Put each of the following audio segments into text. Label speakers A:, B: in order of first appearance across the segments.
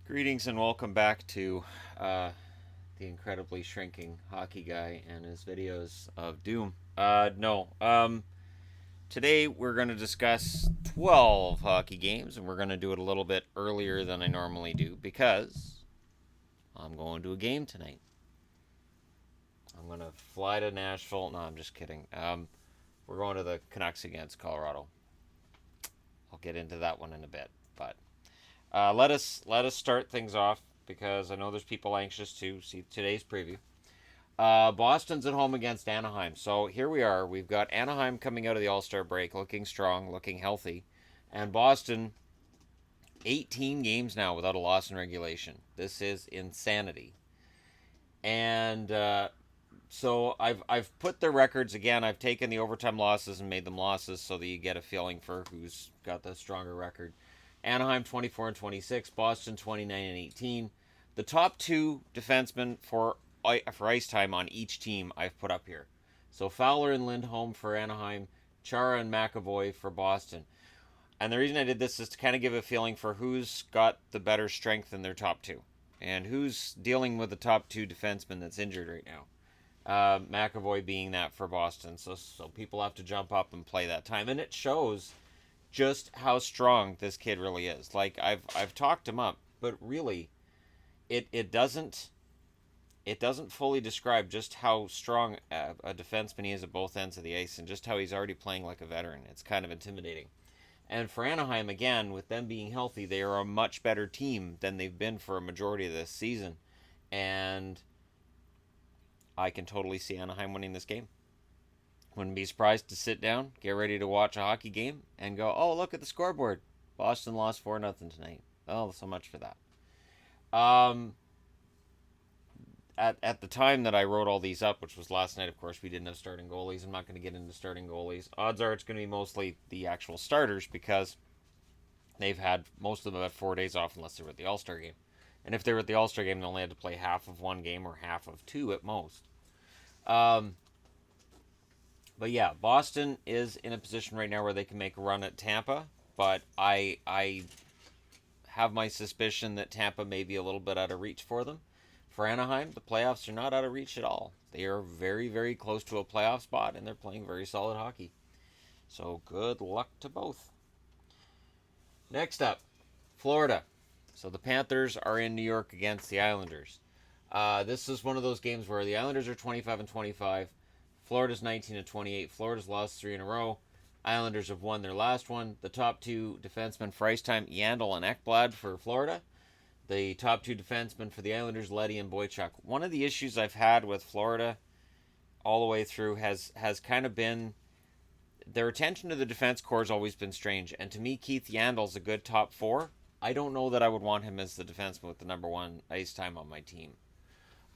A: Greetings and welcome back to the incredibly shrinking hockey guy and his videos of doom. No. Today we're going to discuss 12 hockey games, and we're going to do it a little bit earlier than I normally do because I'm going to a game tonight. I'm going to fly to Nashville. No, I'm just kidding. We're going to the Canucks against Colorado. I'll get into that one in a bit, but let us start things off because I know there's people anxious to see today's preview. Boston's at home against Anaheim. So here we are. We've got Anaheim coming out of the All-Star break, looking strong, looking healthy, and Boston 18 games now without a loss in regulation. This is insanity. And so I've put their records again. I've taken the overtime losses and made them losses so that you get a feeling for who's got the stronger record. Anaheim 24 and 26, Boston 29 and 18. The top two defensemen for ice time on each team I've put up here. So Fowler and Lindholm for Anaheim, Chara and McAvoy for Boston. And the reason I did this is to kind of give a feeling for who's got the better strength in their top two and who's dealing with the top two defenseman that's injured right now. McAvoy being that for Boston. So people have to jump up and play that time. And it shows just how strong this kid really is. Like I've talked him up, but really it doesn't fully describe just how strong a defenseman he is at both ends of the ice and just how he's already playing like a veteran. It's kind of intimidating. And for Anaheim, again, with them being healthy, they are a much better team than they've been for a majority of this season. And I can totally see Anaheim winning this game. Wouldn't be surprised to sit down, get ready to watch a hockey game, and go, oh, look at the scoreboard. Boston lost 4-0 tonight. Oh, so much for that. At the time that I wrote all these up, which was last night, of course, we didn't have starting goalies. I'm not going to get into starting goalies. Odds are it's going to be mostly the actual starters because most of them had 4 days off unless they were at the All-Star game. And if they were at the All-Star game, they only had to play half of one game or half of two at most. But yeah, Boston is in a position right now where they can make a run at Tampa, but I have my suspicion that Tampa may be a little bit out of reach for them. For Anaheim, the playoffs are not out of reach at all. They are very, very close to a playoff spot, and they're playing very solid hockey. So good luck to both. Next up, Florida. So the Panthers are in New York against the Islanders. This is one of those games where the Islanders are 25 and 25. Florida's 19 and 28. Florida's lost 3 in a row. Islanders have won their last one. The top two defensemen for ice time, Yandel and Ekblad for Florida. The top two defensemen for the Islanders, Leddy and Boychuk. One of the issues I've had with Florida all the way through has kind of been their attention to the defense core has always been strange. And to me, Keith Yandel's a good top four. I don't know that I would want him as the defenseman with the number one ice time on my team.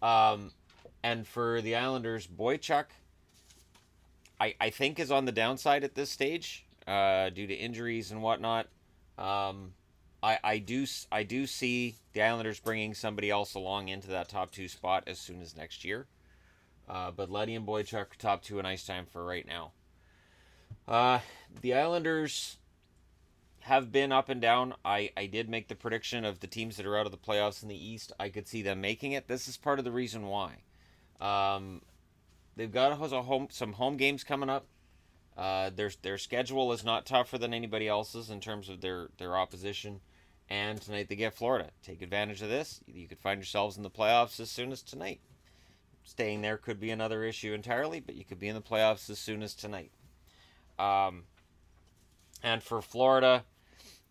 A: And for the Islanders, Boychuk, I think is on the downside at this stage due to injuries and whatnot. I do see the Islanders bringing somebody else along into that top two spot as soon as next year. But Leddy and Boychuk top two in ice time for right now. The Islanders have been up and down. I did make the prediction of the teams that are out of the playoffs in the East. I could see them making it. This is part of the reason why. They've got some home games coming up. Their schedule is not tougher than anybody else's in terms of their opposition. And tonight they get Florida. Take advantage of this. You could find yourselves in the playoffs as soon as tonight. Staying there could be another issue entirely, but you could be in the playoffs as soon as tonight. And for Florida,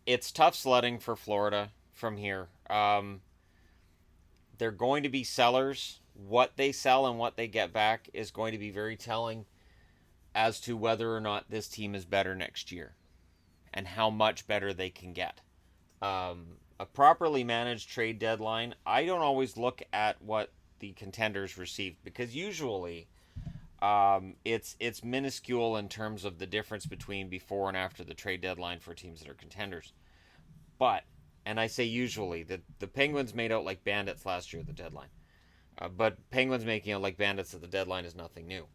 A: it's tough sledding for Florida from here. They're going to be sellers. What they sell and what they get back is going to be very telling as to whether or not this team is better next year and how much better they can get. A properly managed trade deadline, I don't always look at what the contenders received because usually it's minuscule in terms of the difference between before and after the trade deadline for teams that are contenders. But, and I say usually, the Penguins made out like bandits last year at the deadline. But Penguins making out like bandits at the deadline is nothing new.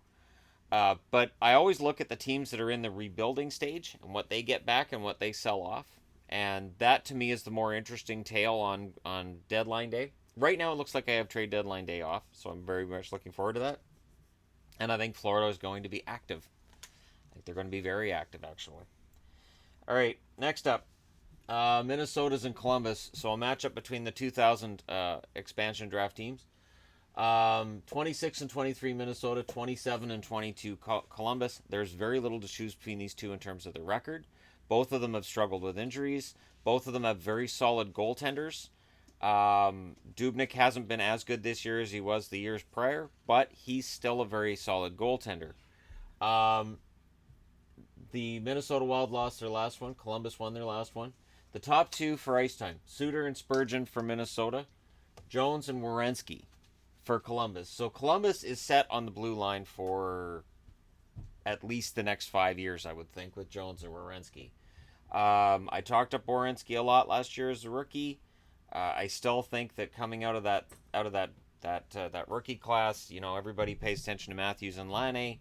A: But I always look at the teams that are in the rebuilding stage and what they get back and what they sell off. And that to me is the more interesting tale on deadline day. Right now, it looks like I have trade deadline day off, so I'm very much looking forward to that. And I think Florida is going to be active. I think they're going to be very active, actually. All right, next up, Minnesota's and Columbus. So a matchup between the 2000 expansion draft teams. 26 and 23 Minnesota, 27 and 22 Columbus. There's very little to choose between these two in terms of their record. Both of them have struggled with injuries. Both of them have very solid goaltenders. Dubnyk hasn't been as good this year as he was the years prior, but he's still a very solid goaltender. Um, the Minnesota Wild lost their last one. Columbus won their last one. The top two for ice time: Suter and Spurgeon for Minnesota, Jones and Werenski for Columbus. So Columbus is set on the blue line for at least the next 5 years, I would think, with Jones and Werenski. I talked up Werenski a lot last year as a rookie. I still think that coming out of that rookie class, everybody pays attention to Matthews and Laine.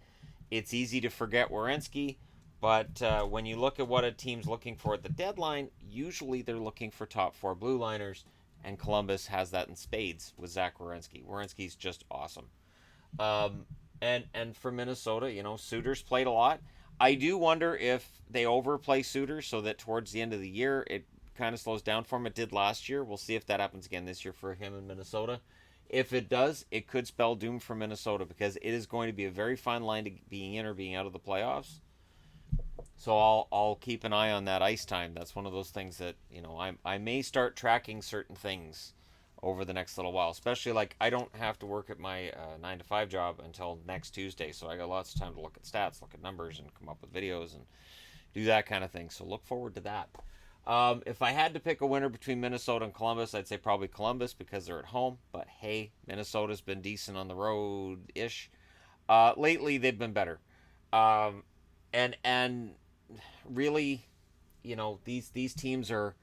A: It's easy to forget Werenski, but when you look at what a team's looking for at the deadline, usually they're looking for top four blue liners, and Columbus has that in spades with Zach Werenski. Werenski's just awesome. And for Minnesota, Suter's played a lot. I do wonder if they overplay Suter so that towards the end of the year it kind of slows down for him. It did last year. We'll see if that happens again this year for him in Minnesota. If it does, it could spell doom for Minnesota because it is going to be a very fine line to being in or being out of the playoffs. So I'll keep an eye on that ice time. That's one of those things that I may start tracking certain things over the next little while. Especially like I don't have to work at my 9 to 5 job until next Tuesday, so I got lots of time to look at stats, look at numbers, and come up with videos and do that kind of thing. So look forward to that. If I had to pick a winner between Minnesota and Columbus, I'd say probably Columbus because they're at home. But hey, Minnesota's been decent on the road-ish. Lately, they've been better. And really, these teams are.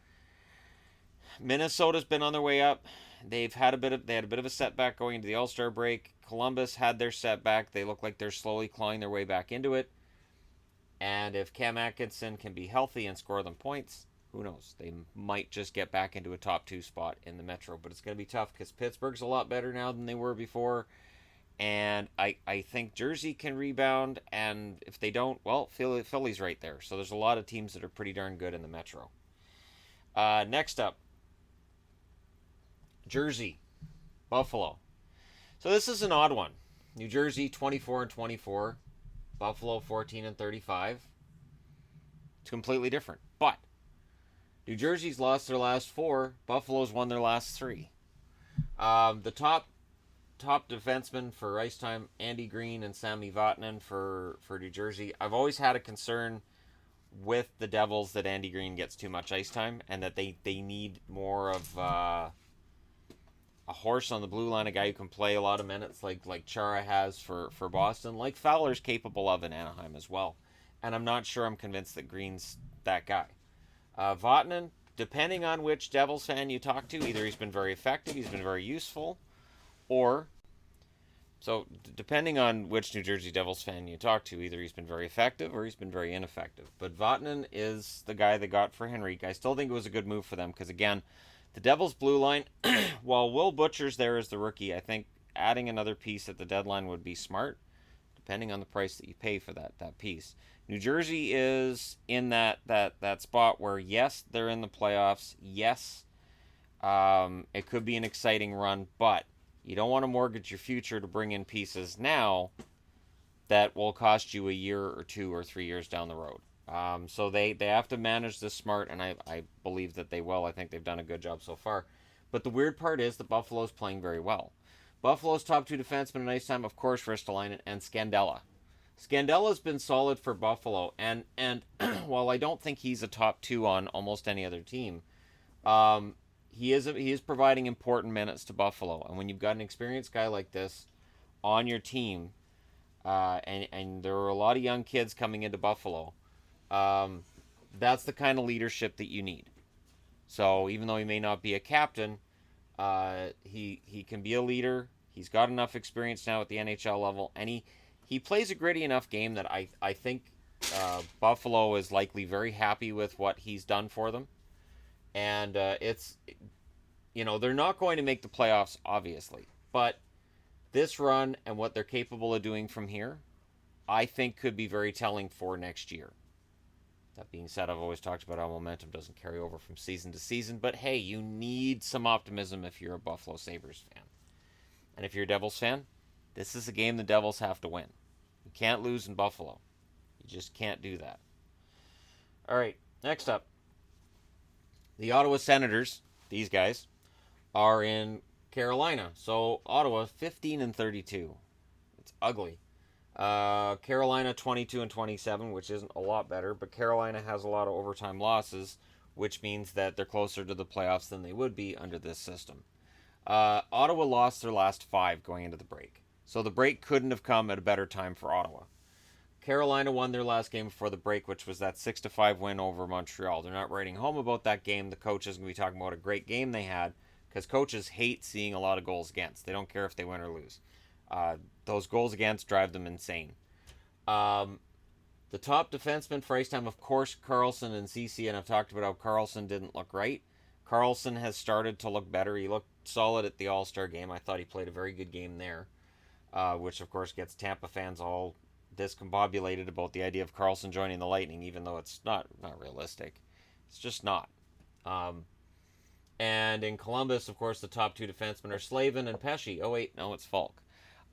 A: Minnesota's been on their way up. They had a bit of a setback going into the All-Star break. Columbus had their setback. They look like they're slowly clawing their way back into it. And if Cam Atkinson can be healthy and score them points, who knows? They might just get back into a top 2 spot in the Metro. But it's going to be tough because Pittsburgh's a lot better now than they were before. And I think Jersey can rebound. And if they don't, well, Philly's right there. So there's a lot of teams that are pretty darn good in the Metro. Next up, Jersey, Buffalo. So this is an odd one. New Jersey 24 and 24, Buffalo 14 and 35. It's completely different. But New Jersey's lost their last 4. Buffalo's won their last 3. The top defensemen for ice time, Andy Green and Sami Vatanen for New Jersey. I've always had a concern with the Devils that Andy Green gets too much ice time and that they need more of a horse on the blue line, a guy who can play a lot of minutes like Chara has for Boston, like Fowler's capable of in Anaheim as well. And I'm not sure I'm convinced that Green's that guy. Vatanen, depending on which Devils fan you talk to, either he's been very effective, he's been very useful, or... So, depending on which New Jersey Devils fan you talk to, either he's been very effective or he's been very ineffective. But Vatanen is the guy they got for Henrique. I still think it was a good move for them because, again, the Devils' blue line, while Will Butcher's there as the rookie, I think adding another piece at the deadline would be smart, depending on the price that you pay for that piece. New Jersey is in that spot where, yes, they're in the playoffs. Yes, it could be an exciting run, but you don't want to mortgage your future to bring in pieces now that will cost you a year or 2 or 3 years down the road. So they have to manage this smart, and I believe that they will. I think they've done a good job so far. But the weird part is that Buffalo's playing very well. Buffalo's top 2 defensemen in ice time, of course, Ristolainen and Scandella. Scandella's been solid for Buffalo, and while I don't think he's a top 2 on almost any other team, he is providing important minutes to Buffalo. And when you've got an experienced guy like this on your team, and there are a lot of young kids coming into Buffalo, that's the kind of leadership that you need. So even though he may not be a captain, he can be a leader. He's got enough experience now at the NHL level, and he plays a gritty enough game that I think Buffalo is likely very happy with what he's done for them. And they're not going to make the playoffs, obviously. But this run and what they're capable of doing from here, I think could be very telling for next year. That being said, I've always talked about how momentum doesn't carry over from season to season, but hey, you need some optimism if you're a Buffalo Sabres fan. And if you're a Devils fan, this is a game the Devils have to win. You can't lose in Buffalo. You just can't do that. All right, next up. The Ottawa Senators, these guys, are in Carolina. So Ottawa 15-32. It's ugly. Carolina 22-27, which isn't a lot better, but Carolina has a lot of overtime losses, which means that they're closer to the playoffs than they would be under this system. Ottawa lost their last 5 going into the break, so the break couldn't have come at a better time for Ottawa. Carolina won their last game before the break, which was that 6-5 win over Montreal. They're not writing home about that game. The coach is going to be talking about a great game they had, because coaches hate seeing a lot of goals against. They don't care if they win or lose. Those goals against drive them insane. The top defensemen for ice time, of course, Karlsson and Ceci, and I've talked about how Karlsson didn't look right. Karlsson has started to look better. He looked solid at the All-Star game. I thought he played a very good game there, which, of course, gets Tampa fans all discombobulated about the idea of Karlsson joining the Lightning, even though it's not realistic. It's just not. And in Columbus, of course, the top 2 defensemen are Slavin and Pesce. Oh, wait, no, it's Falk.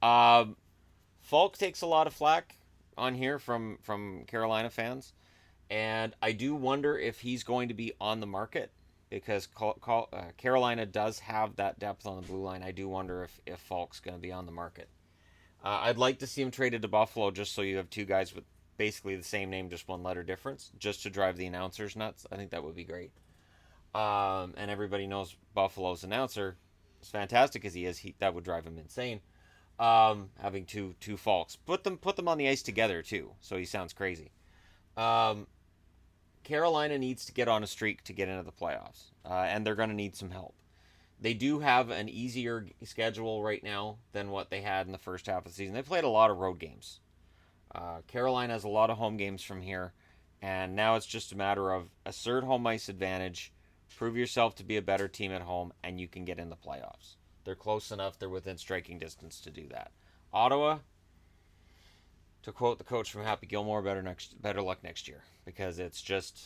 A: Falk takes a lot of flack on here from Carolina fans, and I do wonder if he's going to be on the market, because Carolina does have that depth on the blue line. I do wonder if Falk's going to be on the market. I'd like to see him traded to Buffalo, just so you have 2 guys with basically the same name, just 1 letter difference, just to drive the announcers nuts. I think that would be great. And everybody knows Buffalo's announcer, as fantastic as he is, that would drive him insane. Having two Falks. Put them on the ice together too, so he sounds crazy. Carolina needs to get on a streak to get into the playoffs, and they're going to need some help. They do have an easier schedule right now than what they had in the first half of the season. They played a lot of road games. Carolina has a lot of home games from here, and now it's just a matter of assert home ice advantage, prove yourself to be a better team at home, and you can get in the playoffs. They're close enough. They're within striking distance to do that. Ottawa, to quote the coach from Happy Gilmore, better luck next year, because it's just,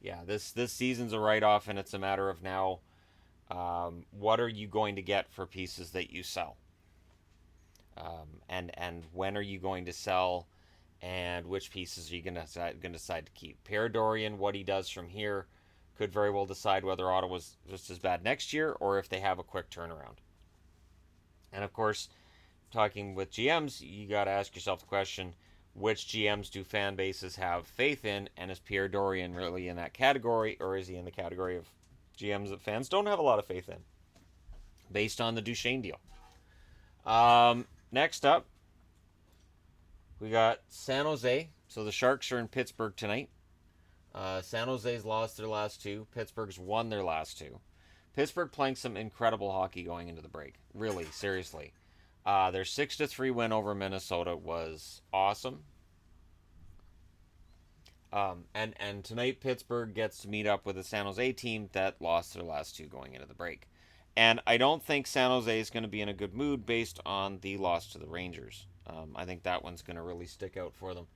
A: this season's a write-off, and it's a matter of now, what are you going to get for pieces that you sell, and when are you going to sell, and which pieces are you going to decide to keep. Pierre Dorian, what he does from here, could very well decide whether Ottawa's just as bad next year or if they have a quick turnaround. And of course, talking with GMs, you got to ask yourself the question, which GMs do fan bases have faith in, and is Pierre Dorian really in that category, or is he in the category of GMs that fans don't have a lot of faith in, based on the Duchesne deal? Next up, we got San Jose. So the Sharks are in Pittsburgh tonight. San Jose's lost their last 2. Pittsburgh's won their last 2. Pittsburgh playing some incredible hockey going into the break. Really, seriously. Their 6-3 win over Minnesota was awesome. And tonight Pittsburgh gets to meet up with a San Jose team that lost their last 2 going into the break. And I don't think San Jose is going to be in a good mood based on the loss to the Rangers. I think that one's going to really stick out for them.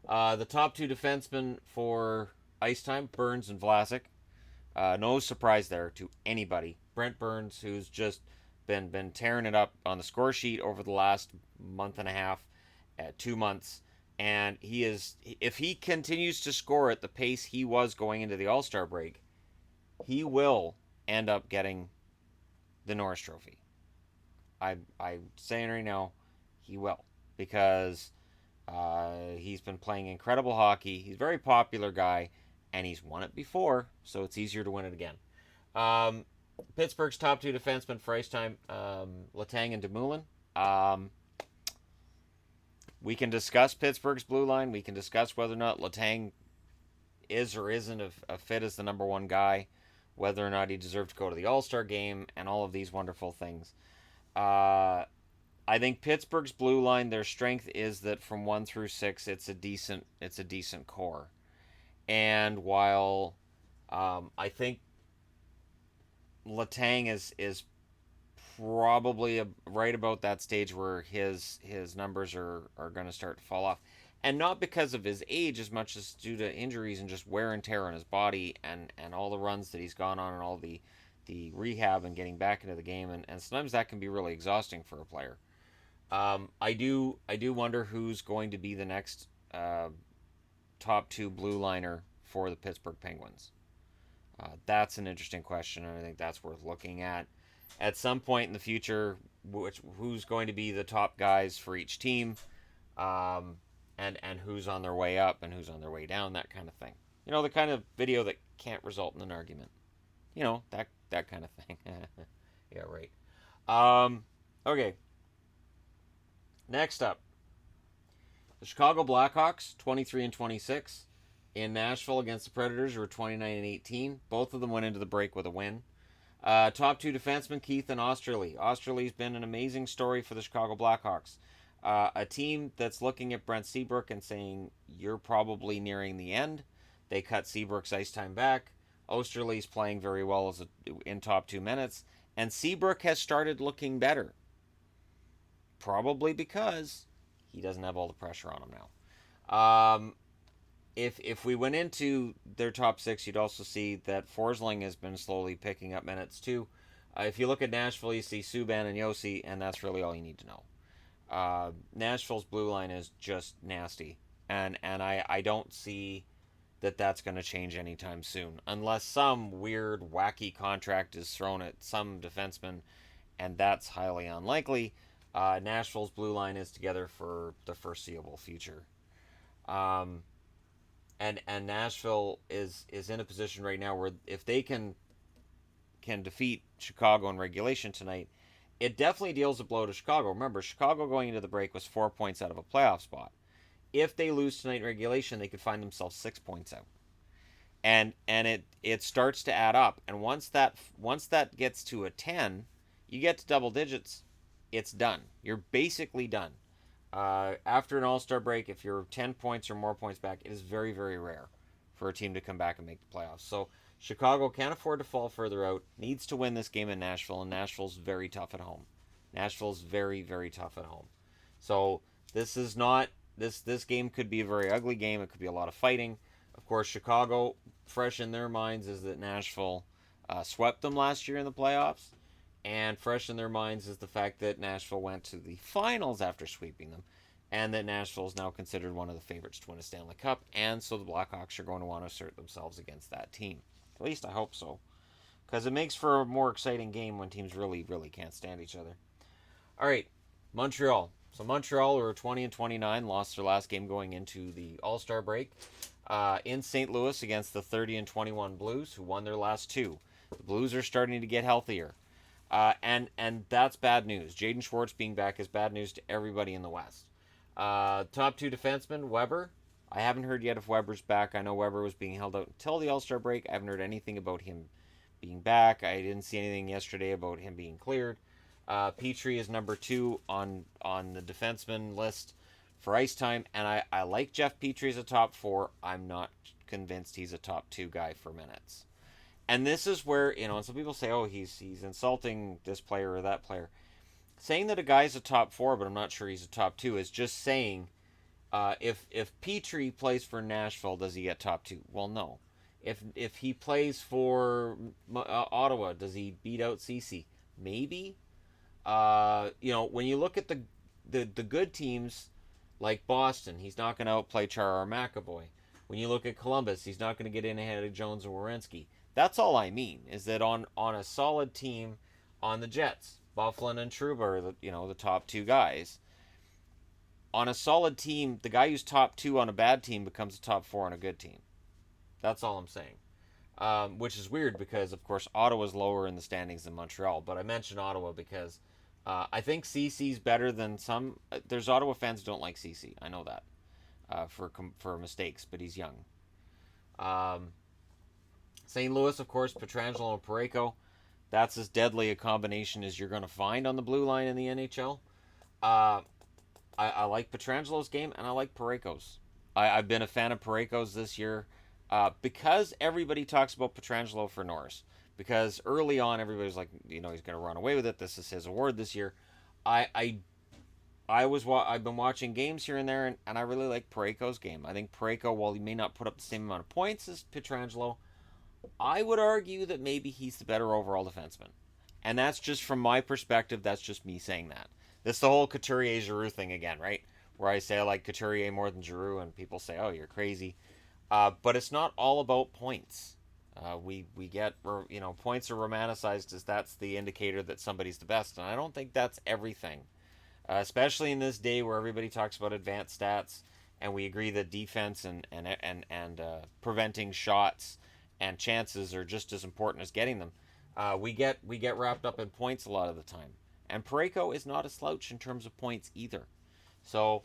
A: The top 2 defensemen for ice time, Burns and Vlasic. No surprise there to anybody. Brent Burns, who's just been tearing it up on the score sheet over the last month and a half, 2 months, and he is, if he continues to score at the pace he was going into the All-Star break, he will end up getting the Norris Trophy. I'm saying right now, he will, because he's been playing incredible hockey. He's a very popular guy, and he's won it before, so it's easier to win it again. Pittsburgh's top 2 defensemen for ice time, Letang and Dumoulin. We can discuss Pittsburgh's blue line. We can discuss whether or not Letang is or isn't a fit as the number 1 guy, whether or not he deserved to go to the All-Star game, and all of these wonderful things. I think Pittsburgh's blue line, their strength is that from 1 through 6, it's a decent core. And while I think Letang is probably right about that stage where his numbers are going to start to fall off, and not because of his age as much as due to injuries and just wear and tear on his body and all the runs that he's gone on and all the rehab and getting back into the game, and sometimes that can be really exhausting for a player. I do wonder who's going to be the next top two blue liner for the Pittsburgh Penguins. That's an interesting question, and I think that's worth looking at some point in the future. Who's going to be the top guys for each team, and who's on their way up and who's on their way down, that kind of thing. The kind of video that can't result in an argument. That kind of thing. Yeah, right. Okay. Next up, the Chicago Blackhawks, 23-26, in Nashville against the Predators, who were 29-18. Both of them went into the break with a win. Top two defensemen, Keith and Osterley. Osterley's been an amazing story for the Chicago Blackhawks. A team that's looking at Brent Seabrook and saying, you're probably nearing the end. They cut Seabrook's ice time back. Osterley's playing very well in top 2 minutes. And Seabrook has started looking better. Probably because he doesn't have all the pressure on him now. If we went into their top six, you'd also see that Forsling has been slowly picking up minutes too. If you look at Nashville, you see Subban and Yossi, and that's really all you need to know. Nashville's blue line is just nasty, and I don't see that's going to change anytime soon, unless some weird, wacky contract is thrown at some defenseman, and that's highly unlikely. Nashville's blue line is together for the foreseeable future. And Nashville is in a position right now where if they can defeat Chicago in regulation tonight, it definitely deals a blow to Chicago. Remember, Chicago going into the break was 4 points out of a playoff spot. If they lose tonight in regulation, they could find themselves 6 points out. And it starts to add up. And once that gets to a 10, you get to double digits, it's done. You're basically done. After an all-star break, if you're 10 points or more points back, it is very, very rare for a team to come back and make the playoffs. So Chicago can't afford to fall further out, needs to win this game in Nashville, and Nashville's very tough at home. Nashville's very, very tough at home. So this is not this game could be a very ugly game. It could be a lot of fighting. Of course, Chicago, fresh in their minds, is that Nashville swept them last year in the playoffs. And fresh in their minds is the fact that Nashville went to the finals after sweeping them, and that Nashville is now considered one of the favorites to win a Stanley Cup, and so the Blackhawks are going to want to assert themselves against that team. At least I hope so, because it makes for a more exciting game when teams really, really can't stand each other. All right, Montreal. So Montreal were 20-29, lost their last game going into the All-Star break in St. Louis against the 30-21 Blues, who won their last two. The Blues are starting to get healthier. And that's bad news. Jaden Schwartz being back is bad news to everybody in the West. Top two defensemen, Weber. I haven't heard yet if Weber's back. I know Weber was being held out until the All-Star break. I haven't heard anything about him being back. I didn't see anything yesterday about him being cleared. Petrie is number 2 on the defenseman list for ice time, and I like Jeff Petrie as a top 4. I'm not convinced he's a top 2 guy for minutes. And this is where, and some people say, oh, he's insulting this player or that player. Saying that a guy's a top 4, but I'm not sure he's a top 2, is just saying, if Petrie plays for Nashville, does he get top 2? Well, no. If he plays for Ottawa, does he beat out Ceci? Maybe. When you look at the good teams like Boston, he's not going to outplay Chara or McAvoy. When you look at Columbus, he's not going to get in ahead of Jones or Werenski. That's all I mean, is that on a solid team, on the Jets, Bufflin and Trouba are the top 2 guys. On a solid team, the guy who's top 2 on a bad team becomes a top 4 on a good team. That's all I'm saying. Which is weird because, of course, Ottawa's lower in the standings than Montreal. But I mentioned Ottawa because I think CC's better than some. There's Ottawa fans who don't like CC. I know that for mistakes, but he's young. St. Louis, of course, Pietrangelo and Parayko. That's as deadly a combination as you're going to find on the blue line in the NHL. I like Pietrangelo's game, and I like Parayko's. I've been a fan of Parayko's this year because everybody talks about Pietrangelo for Norris. because early on everybody was like, he's going to run away with it. This is his award this year. I I I've been watching games here and there, and I really like Parayko's game. I think Parayko, while he may not put up the same amount of points as Pietrangelo, I would argue that maybe he's the better overall defenseman. And that's just from my perspective. That's just me saying that. This is the whole Couturier-Giroux thing again, right? Where I say I like Couturier more than Giroux, and people say, "Oh, you're crazy." But it's not all about points. We get points are romanticized as that's the indicator that somebody's the best, and I don't think that's everything. Especially in this day where everybody talks about advanced stats, and we agree that defense and preventing shots and chances are just as important as getting them. We get wrapped up in points a lot of the time, and Parayko is not a slouch in terms of points either. So,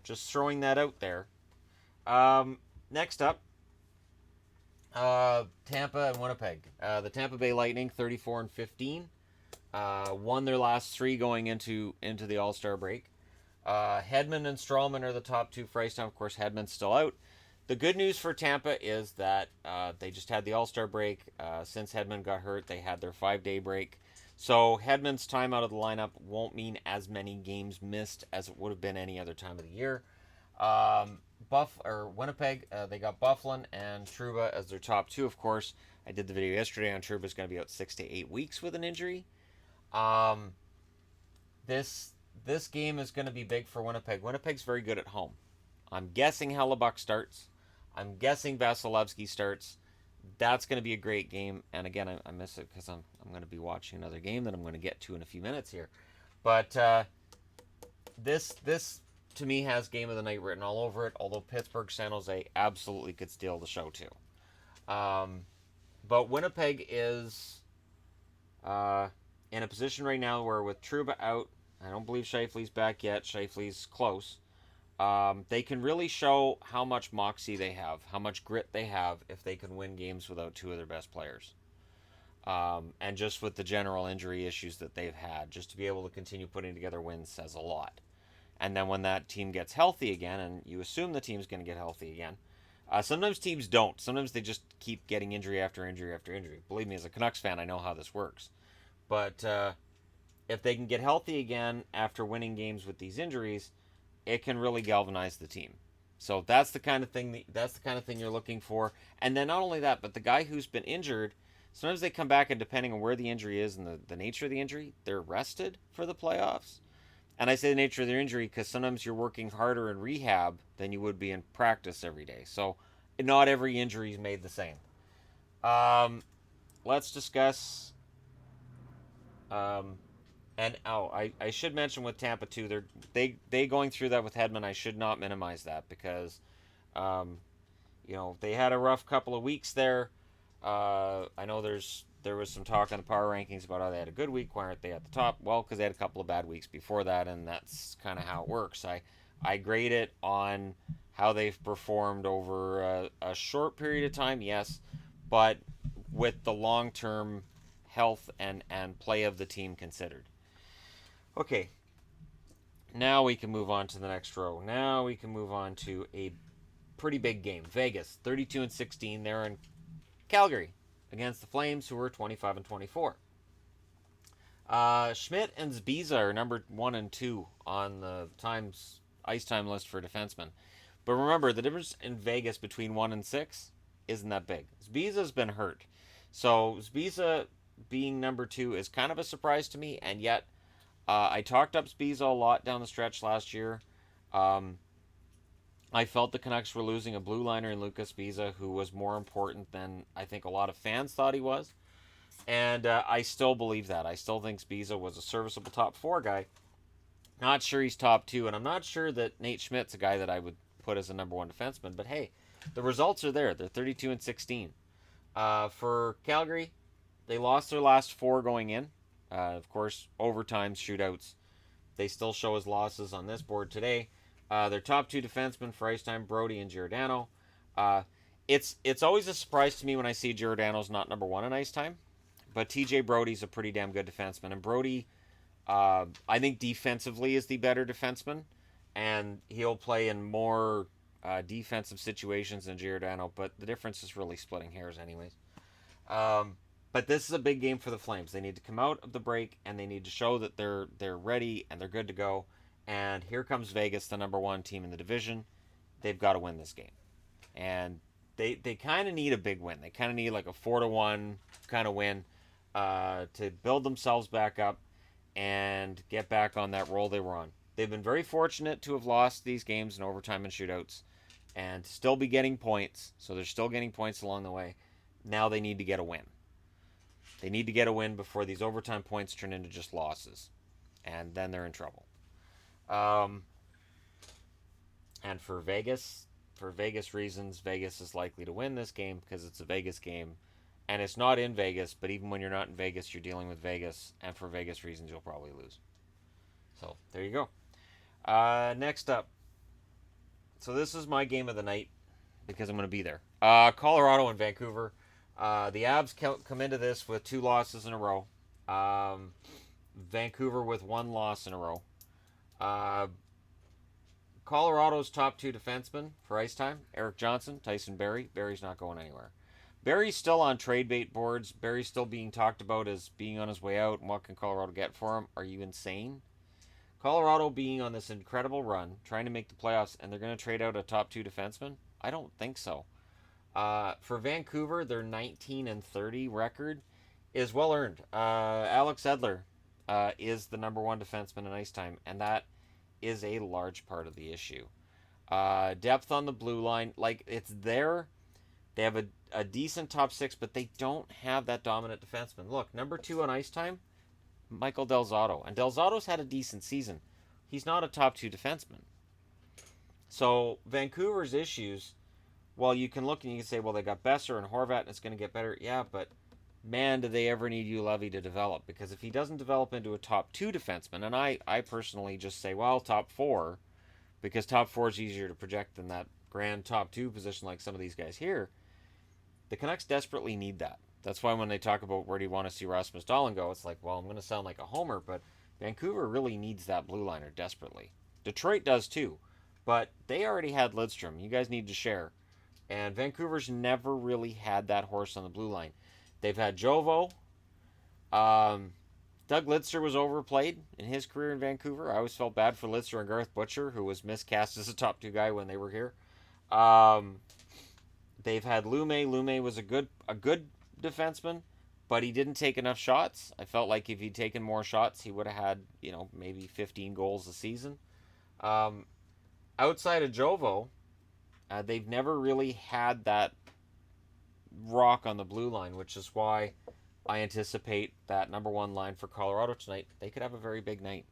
A: just throwing that out there. Next up, Tampa and Winnipeg. The Tampa Bay Lightning, 34-15, won their last three going into the All-Star break. Hedman and Stralman are the top two for ice time. Of course, Hedman's still out. The good news for Tampa is that they just had the All-Star break. Since Hedman got hurt, they had their 5-day break. So Hedman's time out of the lineup won't mean as many games missed as it would have been any other time of the year. Winnipeg, they got Byfuglien and Trouba as their top two. Of course, I did the video yesterday on Trouba's going to be out 6 to 8 weeks with an injury. This game is going to be big for Winnipeg. Winnipeg's very good at home. I'm guessing Hellebuck starts. I'm guessing Vasilevsky starts. That's going to be a great game. And again, I miss it because I'm going to be watching another game that I'm going to get to in a few minutes here. But this to me has game of the night written all over it. Although Pittsburgh San Jose absolutely could steal the show too. But Winnipeg is in a position right now where with Trouba out, I don't believe Scheifele's back yet. Scheifele's close. They can really show how much moxie they have, how much grit they have if they can win games without two of their best players. And just with the general injury issues that they've had, just to be able to continue putting together wins says a lot. And then when that team gets healthy again, and you assume the team's going to get healthy again, sometimes teams don't. Sometimes they just keep getting injury after injury after injury. Believe me, as a Canucks fan, I know how this works. But if they can get healthy again after winning games with these injuries, it can really galvanize the team. So that's the kind of thing you're looking for. And then not only that, but the guy who's been injured, sometimes they come back and depending on where the injury is and the nature of the injury, they're rested for the playoffs. And I say the nature of their injury because sometimes you're working harder in rehab than you would be in practice every day. So not every injury is made the same. Let's discuss. I should mention with Tampa too. They going through that with Hedman. I should not minimize that because, they had a rough couple of weeks there. I know there was some talk on the power rankings about how they had a good week. Why aren't they at the top? Well, because they had a couple of bad weeks before that, and that's kind of how it works. I grade it on how they've performed over a short period of time, yes, but with the long-term health and play of the team considered. Okay, now we can move on to the next row. Now we can move on to a pretty big game. Vegas, 32-16. They're in Calgary against the Flames, who were 25-24. Schmidt and Zbiza are number 1 and 2 on the ice time list for defensemen. But remember, the difference in Vegas between 1 and 6 isn't that big. Zbiza's been hurt. So Zbiza being number 2 is kind of a surprise to me, and yet I talked up Zbiza a lot down the stretch last year. I felt the Canucks were losing a blue liner in Lucas Zbiza, who was more important than I think a lot of fans thought he was. And I still believe that. I still think Zbiza was a serviceable top 4 guy. Not sure he's top 2, and I'm not sure that Nate Schmidt's a guy that I would put as a number 1 defenseman. But hey, the results are there. They're 32-16. For Calgary, they lost their last 4 going in. Of course, overtimes, shootouts. They still show as losses on this board today. Their top 2 defensemen for ice time, Brody and Giordano. It's always a surprise to me when I see Giordano's not number 1 in ice time. But TJ Brody's a pretty damn good defenseman. And Brody, I think defensively is the better defenseman. And he'll play in more defensive situations than Giordano. But the difference is really splitting hairs anyways. But this is a big game for the Flames. They need to come out of the break and they need to show that they're ready and they're good to go. And here comes Vegas, the number one team in the division. They've got to win this game, and they kind of need a big win. They kind of need like a 4-1 kind of win to build themselves back up and get back on that roll they were on. They've been very fortunate to have lost these games in overtime and shootouts, and still be getting points. So they're still getting points along the way. Now they need to get a win. They need to get a win before these overtime points turn into just losses, and then they're in trouble. Um, and for Vegas reasons, Vegas is likely to win this game because it's a Vegas game, and it's not in Vegas. But even when you're not in Vegas, you're dealing with Vegas, and for Vegas reasons, you'll probably lose. So there you go. Next up, so this is my game of the night because I'm going to be there. Colorado and Vancouver. The Abs come into this with 2 losses in a row. Vancouver with 1 loss in a row. Colorado's top 2 defensemen for ice time: Eric Johnson, Tyson Barrie. Barrie's not going anywhere. Barrie's still on trade bait boards. Barrie's still being talked about as being on his way out. And what can Colorado get for him? Are you insane? Colorado being on this incredible run, trying to make the playoffs, and they're going to trade out a top 2 defenseman? I don't think so. For Vancouver, their 19-30 record is well earned. Alex Edler is the number 1 defenseman in ice time, and that is a large part of the issue. Depth on the blue line, like, it's there. They have a decent top 6, but they don't have that dominant defenseman. Look, number 2 on ice time, Michael Del Zotto. And Del Zotto's had a decent season. He's not a top 2 defenseman. So Vancouver's issues, well, you can look and you can say, well, they got Besser and Horvat and it's going to get better. Yeah, but man, do they ever need Ulevy to develop? Because if he doesn't develop into a top 2 defenseman, and I personally just say, well, top 4, because top 4 is easier to project than that grand top 2 position like some of these guys here, the Canucks desperately need that. That's why when they talk about where do you want to see Rasmus Dahlin go, it's like, well, I'm going to sound like a homer, but Vancouver really needs that blue liner desperately. Detroit does too, but they already had Lidstrom. You guys need to share. And Vancouver's never really had that horse on the blue line. They've had Jovo. Doug Lidster was overplayed in his career in Vancouver. I always felt bad for Lidster and Garth Butcher, who was miscast as a top 2 guy when they were here. They've had Lume. Lume was a good defenseman, but he didn't take enough shots. I felt like if he'd taken more shots, he would have had, maybe 15 goals a season. Outside of Jovo, they've never really had that rock on the blue line, which is why I anticipate that number 1 line for Colorado tonight. They could have a very big night.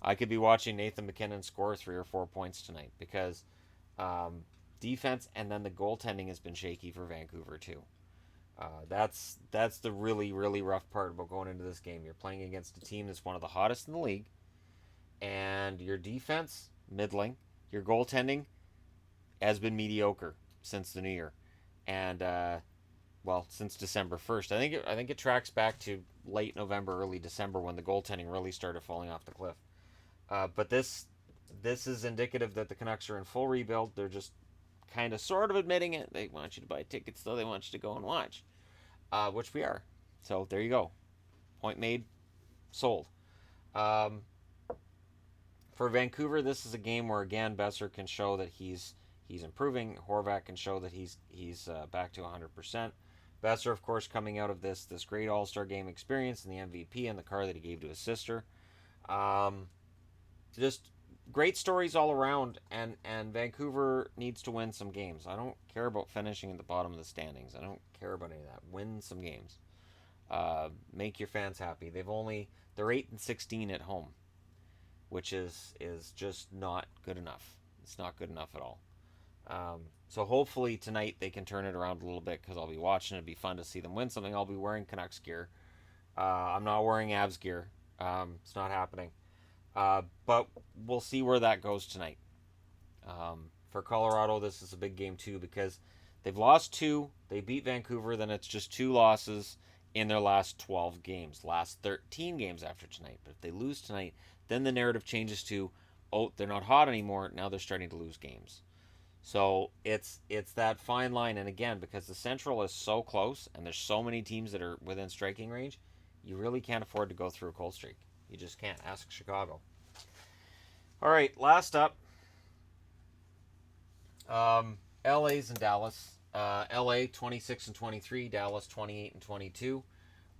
A: I could be watching Nathan McKinnon score 3 or 4 points tonight because defense and then the goaltending has been shaky for Vancouver too. That's the really, really rough part about going into this game. You're playing against a team that's one of the hottest in the league, and your defense, middling. Your goaltending has been mediocre since the new year, and since December 1st. I think it tracks back to late November, early December when the goaltending really started falling off the cliff. But this is indicative that the Canucks are in full rebuild. They're just kind of sort of admitting it. They want you to buy tickets, though. They want you to go and watch, which we are. So there you go. Point made, sold. For Vancouver, this is a game where, again, Besser can show that he's improving. Horvat can show that he's back to 100%. Besser, of course, coming out of this great All-Star game experience and the MVP and the car that he gave to his sister. Just great stories all around, and Vancouver needs to win some games. I don't care about finishing at the bottom of the standings. I don't care about any of that. Win some games. Make your fans happy. They're 8-16 at home, which is just not good enough. It's not good enough at all. So hopefully tonight they can turn it around a little bit because I'll be watching. It'd be fun to see them win something. I'll be wearing Canucks gear. I'm not wearing Avs gear. It's not happening. But we'll see where that goes tonight. For Colorado, this is a big game too because they've lost 2. They beat Vancouver. Then it's just 2 losses in their last 12 games. Last 13 games after tonight. But if they lose tonight, then the narrative changes to, oh, they're not hot anymore. Now they're starting to lose games. So it's that fine line, and again, because the Central is so close and there's so many teams that are within striking range, you really can't afford to go through a cold streak. You just can't. Ask Chicago. All right, last up, LA's and Dallas. LA 26 and 23, Dallas 28 and 22.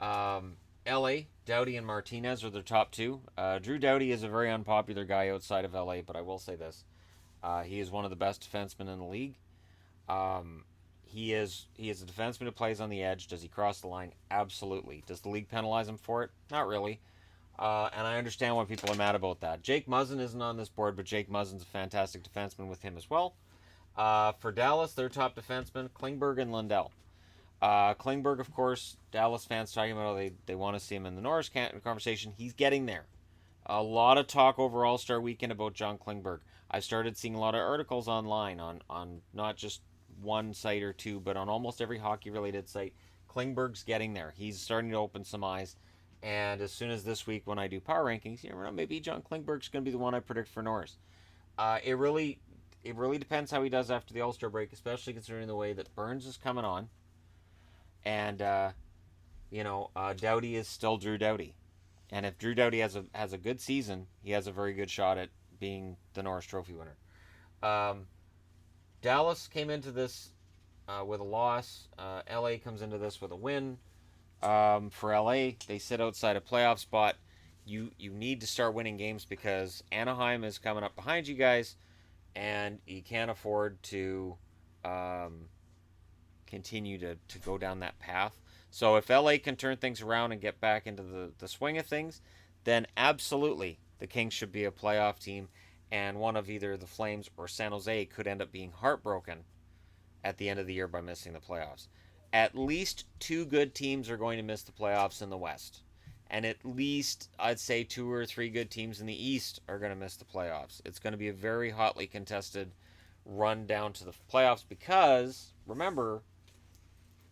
A: LA, Doughty and Martinez are their top two. Drew Doughty is a very unpopular guy outside of LA, but I will say this: he is one of the best defensemen in the league. Um, he is a defenseman who plays on the edge. Does he cross the line? Absolutely. Does the league penalize him for it? Not really. And I understand why people are mad about that. Jake Muzzin isn't on this board, but Jake Muzzin's a fantastic defenseman with him as well. For Dallas, their top defensemen, Klingberg and Lundell. Klingberg, of course, Dallas fans talking about they want to see him in the Norris conversation. He's getting there. A lot of talk over All-Star Weekend about John Klingberg. I've started seeing a lot of articles online on not just one site or two, but on almost every hockey-related site. Klingberg's getting there. He's starting to open some eyes. And as soon as this week, when I do power rankings, you know, maybe John Klingberg's going to be the one I predict for Norris. It really depends how he does after the All-Star break, especially considering the way that Burns is coming on, and Doughty is still Drew Doughty. And if Drew Doughty has a good season, he has a very good shot at being the Norris Trophy winner. Um, Dallas came into this with a loss. LA comes into this with a win. For LA, they sit outside a playoff spot. You need to start winning games because Anaheim is coming up behind you guys, and you can't afford to um, continue to go down that path. So if LA can turn things around and get back into the swing of things, then absolutely the Kings should be a playoff team, and one of either the Flames or San Jose could end up being heartbroken at the end of the year by missing the playoffs. At least two good teams are going to miss the playoffs in the West. And at least, I'd say, two or three good teams in the East are going to miss the playoffs. It's going to be a very hotly contested run down to the playoffs because, remember,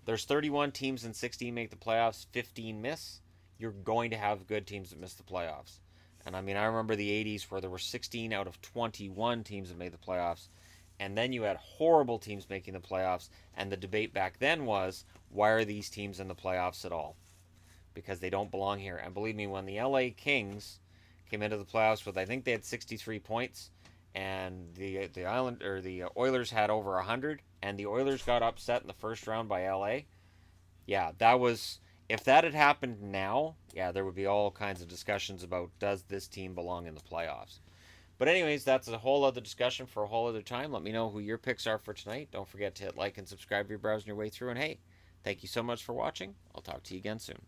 A: there's 31 teams and 16 make the playoffs, 15 miss. You're going to have good teams that miss the playoffs. And I mean, I remember the 80s where there were 16 out of 21 teams that made the playoffs. And then you had horrible teams making the playoffs. And the debate back then was, why are these teams in the playoffs at all? Because they don't belong here. And believe me, when the LA Kings came into the playoffs with, I think they had 63 points, and the Oilers had over 100, and the Oilers got upset in the first round by LA. Yeah, that was, if that had happened now, yeah, there would be all kinds of discussions about, does this team belong in the playoffs? But anyways, that's a whole other discussion for a whole other time. Let me know who your picks are for tonight. Don't forget to hit like and subscribe if you're browsing your way through. And hey, thank you so much for watching. I'll talk to you again soon.